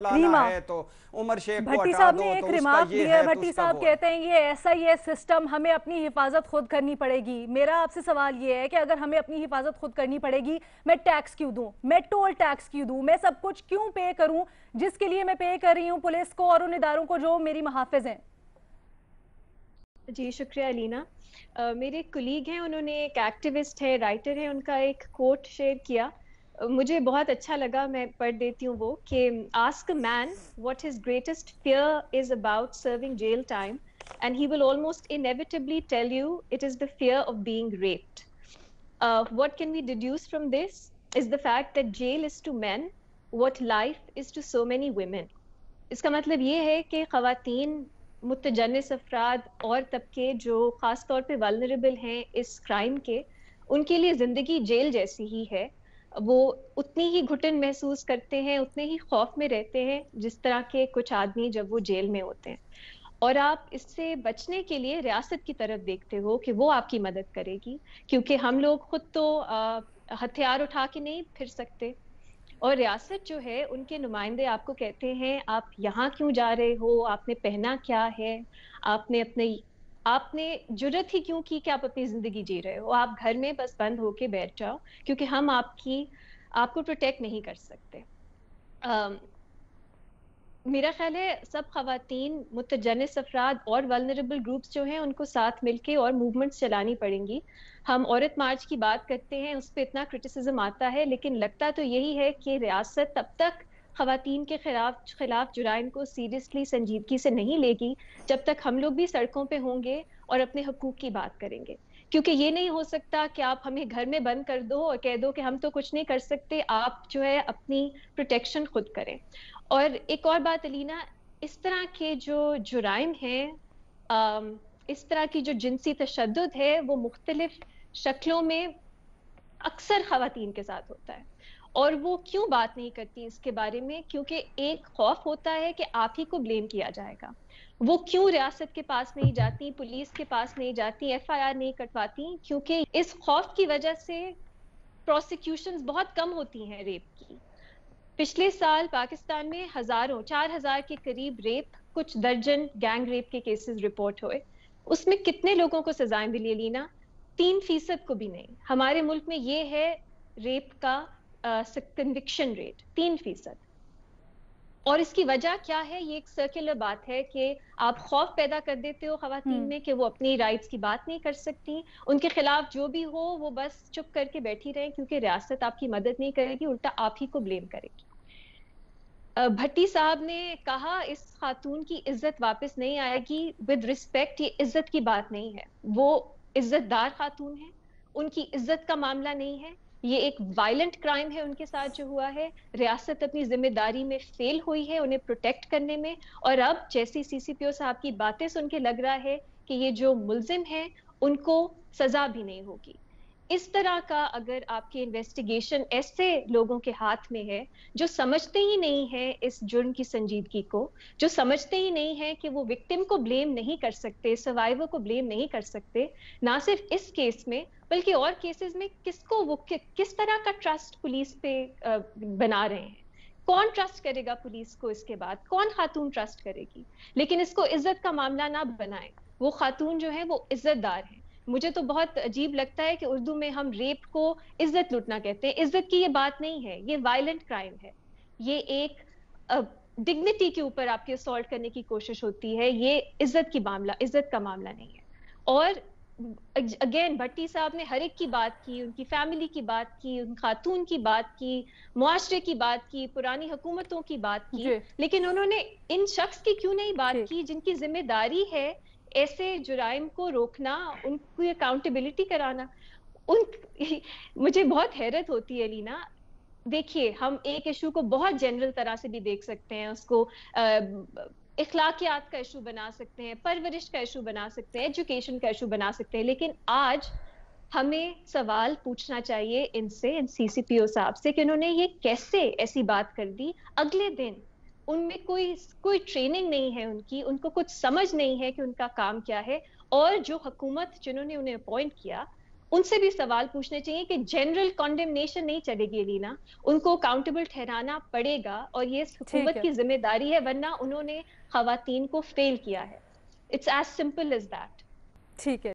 लाना रीमा, है तो उमर शेख को भट्टी हटा साहब दो, ने तो एक उसका रिमार्क ये दिया है। है तो भट्टी उसका साहब वो है। कहते हैं ये ऐसा ही है सिस्टम, हमें अपनी हिफाजत खुद करनी पड़ेगी। मेरा आपसे सवाल ये है कि अगर हमें अपनी हिफाजत खुद करनी पड़ेगी, मैं टैक्स क्यों दूं, मैं टोल टैक्स क्यों दूं, मैं सब कुछ क्यों पे करूं जिसके लिए मैं पे कर रही हूं पुलिस को और उन इदारों को जो मेरी मुहाफिज हैं। जी शुक्रिया अलीना। मेरे कुलीग हैं, उन्होंने एक एक्टिविस्ट है, राइटर है, उनका एक कोट शेयर किया। मुझे बहुत अच्छा लगा, मैं पढ़ देती हूँ वो कि ask a man what his greatest fear is about serving jail time and he will almost inevitably tell you it is the fear of being raped. What can we deduce from this is the fact that jail is to men what life is to so many women. इसका मतलब ये है कि ख़वातीन, मुतजन्निस अफराद और तबके जो ख़ास तौर पे वल्नरेबल हैं इस क्राइम के, उनके लिए ज़िंदगी जेल जैसी ही है। वो उतनी ही घुटन महसूस करते हैं, उतने ही खौफ में रहते हैं जिस तरह के कुछ आदमी जब वो जेल में होते हैं। और आप इससे बचने के लिए रियासत की तरफ देखते हो कि वो आपकी मदद करेगी, क्योंकि हम लोग खुद तो हथियार उठा के नहीं फिर सकते। और रियासत जो है, उनके नुमाइंदे आपको कहते हैं आप यहाँ क्यों जा रहे हो, आपने पहना क्या है, आपने अपने आपने जुर्रत ही क्यों की कि आप अपनी जिंदगी जी रहे हो, आप घर में बस बंद होके बैठ जाओ क्योंकि हम आपको प्रोटेक्ट नहीं कर सकते। मेरा ख्याल है सब खवातीन, मुतजन्निस अफराद और वल्नरेबल ग्रुप्स जो हैं उनको साथ मिलके और मूवमेंट्स चलानी पड़ेंगी। हम औरत मार्च की बात करते हैं, उस पर इतना क्रिटिसिज्म आता है, लेकिन लगता तो यही है कि रियासत तब तक खवातीन के खिलाफ जुराइम को सीरियसली, संजीदगी से नहीं लेगी जब तक हम लोग भी सड़कों पे होंगे और अपने हकूक की बात करेंगे। क्योंकि ये नहीं हो सकता कि आप हमें घर में बंद कर दो और कह दो कि हम तो कुछ नहीं कर सकते, आप जो है अपनी प्रोटेक्शन खुद करें। और एक और बात अलीना, इस तरह के जो जुराइम हैं, इस तरह की जो जिनसी तशद्दुद है, वो मुख्तलिफ शक्लों में अक्सर खवातीन के साथ होता है। और वो क्यों बात नहीं करती इसके बारे में? क्योंकि एक खौफ होता है कि आप ही को ब्लेम किया जाएगा। वो क्यों रियासत के पास नहीं जाती, पुलिस के पास नहीं जाती, एफआईआर नहीं कटवाती? क्योंकि इस खौफ की वजह से प्रोसिक्यूशंस बहुत कम होती हैं रेप की। पिछले साल पाकिस्तान में हजारों, 4,000 के करीब रेप, कुछ दर्जन गैंग रेप के केसेस रिपोर्ट हुए। उसमें कितने लोगों को सजाएं मिली लीना? 3% को भी नहीं। हमारे मुल्क में ये है रेप का कन्विक्शन रेट 3%। और इसकी वजह क्या है? ये एक सर्कुलर बात है कि आप खौफ पैदा कर देते हो खवातीन में कि वो अपनी राइट्स की बात नहीं कर सकती, उनके खिलाफ जो भी हो वो बस चुप करके बैठी रहें क्योंकि रियासत आपकी मदद नहीं करेगी, उल्टा आप ही को ब्लेम करेगी। भट्टी साहब ने कहा इस खातून की इज्जत वापस नहीं आएगी। विद रिस्पेक्ट, ये इज्जत की बात नहीं है, वो इज्जतदार खातून है, उनकी इज्जत का मामला नहीं है। ये एक वायलेंट क्राइम है उनके साथ जो हुआ है। रियासत अपनी जिम्मेदारी में फेल हुई है उन्हें प्रोटेक्ट करने में। और अब जैसी सीसीपीओ साहब की बातें सुन के लग रहा है कि ये जो मुल्जिम है उनको सजा भी नहीं होगी। इस तरह का अगर आपकी इन्वेस्टिगेशन ऐसे लोगों के हाथ में है जो समझते ही नहीं है इस जुर्म की संजीदगी को, जो समझते ही नहीं है कि वो विक्टिम को ब्लेम नहीं कर सकते, सर्वाइवर को ब्लेम नहीं कर सकते, ना सिर्फ इस केस में बल्कि और केसेस में, किसको वो किस तरह का ट्रस्ट पुलिस पे बना रहे हैं? कौन ट्रस्ट करेगा पुलिस को? इसके बाद कौन खातून ट्रस्ट करेगी? लेकिन इसको इज्जत का मामला ना बनाए। वो खातून जो है वो इज्जतदार है। मुझे तो बहुत अजीब लगता है कि उर्दू में हम रेप को इज्जत लूटना कहते हैं। इज्जत की ये बात नहीं है, ये वायलेंट क्राइम है। ये एक डिग्निटी के ऊपर आपके असॉल्ट करने की कोशिश होती है। ये इज्जत का मामला नहीं है। और अगेन भट्टी साहब ने हर एक की बात की, उनकी फैमिली की बात की, उन खातून की बात की, मुआशरे की बात की, पुरानी हुकूमतों की बात की, जी, लेकिन उन्होंने इन शख्स की क्यों नहीं बात ठीक। की जिनकी जिम्मेदारी है ऐसे जुराइम को रोकना, उनकी अकाउंटेबिलिटी कराना। उन मुझे बहुत हैरत होती है लीना। देखिए, हम एक इशू को बहुत जनरल तरह से भी देख सकते हैं, उसको इखलाकियात का इशू बना सकते हैं, परवरिश का इशू बना सकते हैं, एजुकेशन का इशू बना सकते हैं, लेकिन आज हमें सवाल पूछना चाहिए इनसे, इन सीसीपीओ साहब से, कि उन्होंने ये कैसे ऐसी बात कर दी अगले दिन। उनमें कोई कोई ट्रेनिंग नहीं है उनकी, उनको कुछ समझ नहीं है कि उनका काम क्या है। और जो हुकूमत जिन्होंने उन्हें अपॉइंट किया, उनसे भी सवाल पूछने चाहिए कि जनरल कॉन्डेमनेशन नहीं चलेगी लीना, उनको अकाउंटेबल ठहराना पड़ेगा और ये इस ठीक हुकूमत है। की जिम्मेदारी है, वरना उन्होंने खवातीन को फेल किया है। It's as simple as that. ठीक है।